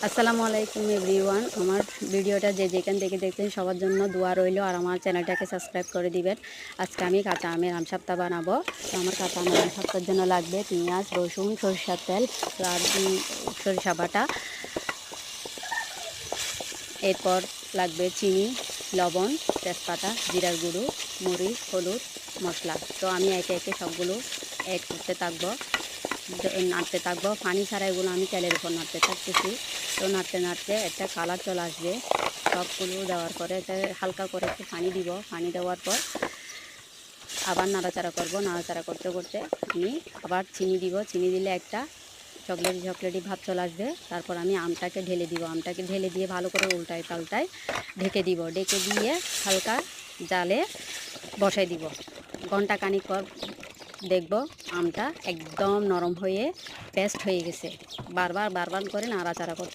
আসসালামু আলাইকুম এভরিওয়ান। আমার ভিডিওটা যে যেখান থেকে দেখছেন সবার জন্য দোয়া রইল, আর আমার চ্যানেলটাকে সাবস্ক্রাইব করে দিবেন। আজকে আমি কাঁচা আমের আমসত্ত্বা বানাবো। তো আমার কাঁচা আমের আমসত্ত্বার জন্য লাগবে পেঁয়াজ, রসুন, সরিষার তেল, আর সরিষা বাটা। এরপর লাগবে চিনি, লবণ, তেজপাতা, জিরার গুঁড়ো, মরিচ, হলুদ, মশলা। তো আমি একে একে সবগুলো অ্যাড করতে থাকবো, নাড়তে থাকবো। পানি ছাড়া এগুলো আমি তেলের উপর নাড়তে থাকতেছি। তো নাড়তে নাড়তে একটা কালার চলে আসবে। সবগুলো দেওয়ার পরে এটা হালকা করে একটু পানি দিব। পানি দেওয়ার পর আবার নাড়াচাড়া করব। নাড়াচাড়া করতে করতে আমি আবার চিনি দিব। চিনি দিলে একটা চকলেটি চকলেটি ভাব চলে আসবে। তারপর আমি আমটাকে ঢেলে দিব। আমটাকে ঢেলে দিয়ে ভালো করে উল্টায় পাল্টায় ঢেকে দিব। ঢেকে দিয়ে হালকা জালে বসাই দিব। ঘন্টা খানিক পর দেখব আমটা একদম নরম হয়ে পেস্ট হয়ে গেছে। বারবার বারবার করে নাড়াচাড়া করতে